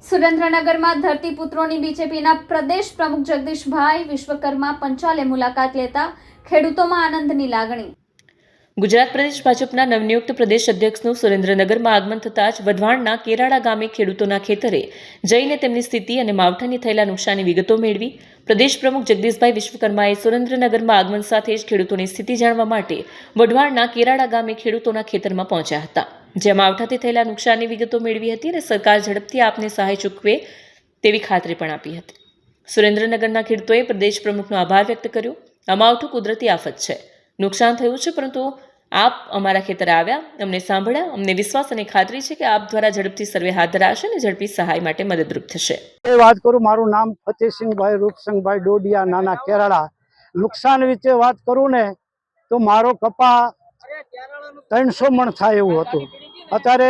સુરેન્દ્રનગરમાં ધરતીપુત્રોની બીજેપીના પ્રદેશ પ્રમુખ જગદીશભાઈ વિશ્વકર્મા પંચાલે મુલાકાત લેતા ખેડૂતોમાં આનંદની લાગણી। ગુજરાત પ્રદેશ ભાજપના નવનિયુક્ત પ્રદેશ અધ્યક્ષનું સુરેન્દ્રનગરમાં આગમન થતાં જ વઢવાણના કેરાડા ગામે ખેડૂતોના ખેતરે જઈને તેમની સ્થિતિ અને માવઠાની થયેલા નુકસાનની વિગતો મેળવી। પ્રદેશ પ્રમુખ જગદીશભાઈ વિશ્વકર્માએ સુરેન્દ્રનગરમાં આગમન સાથે જ ખેડૂતોની સ્થિતિ જાણવા માટે વઢવાણના કેરાડા ગામે ખેડૂતોના ખેતરમાં પહોંચ્યા હતા, જ્યાં માવઠાથી થયેલા નુકસાનની વિગતો મેળવી હતી અને સરકાર ઝડપથી આપને સહાય ચૂકવે તેવી ખાતરી પણ આપી હતી। સુરેન્દ્રનગરના ખેડૂતોએ પ્રદેશ પ્રમુખનો આભાર વ્યક્ત કર્યો। આ માવઠું કુદરતી આફત છે, નુકસાન થયું છે, પરંતુ આપ અમારા ખેતરે આવ્યા, અમને સાંભળ્યા, અમને વિશ્વાસ અને ખાતરી છે કે આપ દ્વારા ઝડપથી સર્વે હાથ ધરાશે અને ઝડપી સહાય માટે મદદરૂપ થશે। એ વાત કરું, મારું નામ ફતેહસિંહભાઈ રૂપસિંહભાઈ ડોડિયા, નાના કેરાડા। નુકસાન વિશે વાત કરું ને તો મારો કપા 300 મણ થાય એવું હતું, અત્યારે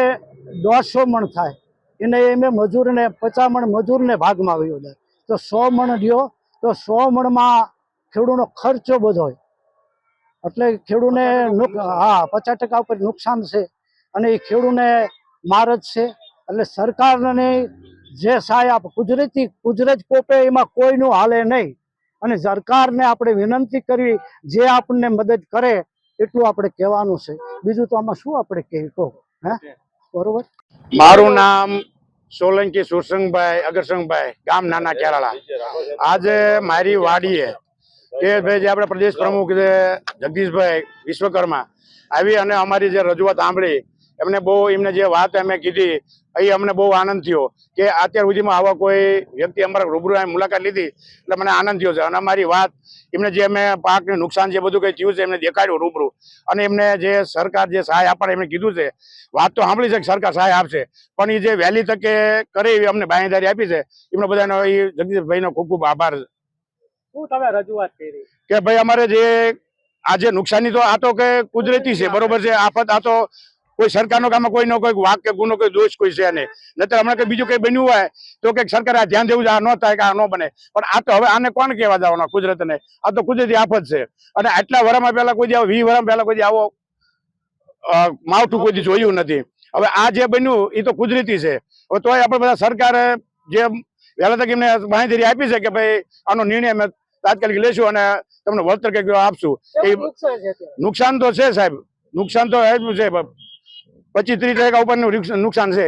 150 મણ થાય। એને એમે મજૂરને 50 મણ મજૂરને ભાગમાં આવ્યો જાય તો 100 મણ રહ્યો, તો 100 મણમાં ખેડૂતનો ખર્ચો બધો હોય, એટલે ખેડૂતને 50% ઉપર નુકસાન છે અને એ ખેડૂતને માર જ છે। એટલે સરકારને જે સહાય આપે કુદરત કોપે એમાં કોઈનું હાલે નહીં, અને સરકારને આપણે વિનંતી કરવી જે આપણને મદદ કરે એટલું આપણે કહેવાનું છે, બીજું તો આમાં શું આપણે કહી કહો હે બરોબર। મારું નામ સોલંકી સુરસંગભાઈ અગરસંગભાઈ, ગામ નાના કેરાળા। આજે મારી વાડીએ કે ભાઈ જે આપણે પ્રદેશ પ્રમુખ છે જગદીશભાઈ વિશ્વકર્મા આવી અને અમારી જે રજૂઆત સાંભળી, એમને જે વાત અમે કીધી એ અમને બહુ આનંદ થયો કે અત્યાર સુધીમાં આવા કોઈ વ્યક્તિ અમારા રૂબરૂ મુલાકાત લીધી એટલે મને આનંદ થયો છે। અને અમારી વાત એમને જે અમે પાકને નુકસાન જે બધું કંઈ થયું છે એમને દેખાડ્યું રૂબરૂ, અને એમને જે સરકાર જે સહાય આપે એમને કીધું છે, વાત તો સાંભળી છે કે સરકાર સહાય આપશે, પણ એ જે વહેલી તકે કરે એવી અમને બાંયધરી આપી છે, એમને બધાનો એ જગદીશભાઈનો ખૂબ ખૂબ આભાર છે। શું તમે રજૂઆત કરી કે ભાઈ અમારે જે આજે નુકસાની તો આ તો કે કુદરતી છે, બરોબર છે, આફત આ તો કોઈ સરકારનો કામ કોઈનો કોઈ વાક કે ગુનો કોઈ દોષ કોઈ છે નહીં, નહીતર હમણાં કંઈ બીજું કંઈ બન્યું હોય તો કે સરકારે આ ધ્યાન દેવું આ ન થાય કે આ ન બને, પણ આ તો હવે આને કોણ કહેવા જવાના કુદરતને, આ તો કુદરતી આફત છે। અને આટલા વર્ષમાં પહેલા કોઈ 20 વર્ષ પહેલા કોઈ આવો માવઠું કોઈ જોયું નથી। હવે આ જે બન્યું એ તો કુદરતી છે, હવે તોય આપણે બધા સરકારે જે વહેલા તક એમને બાંહેધરી આપી છે કે ભાઈ આનો નિર્ણય અમે તાત્કાલિક લેશું અને તમને વળતર કંઈક આપશું। એ નુકસાન તો છે સાહેબ, નુકસાન તો એટલું છે 25-30% ઉપરનું નુકસાન છે।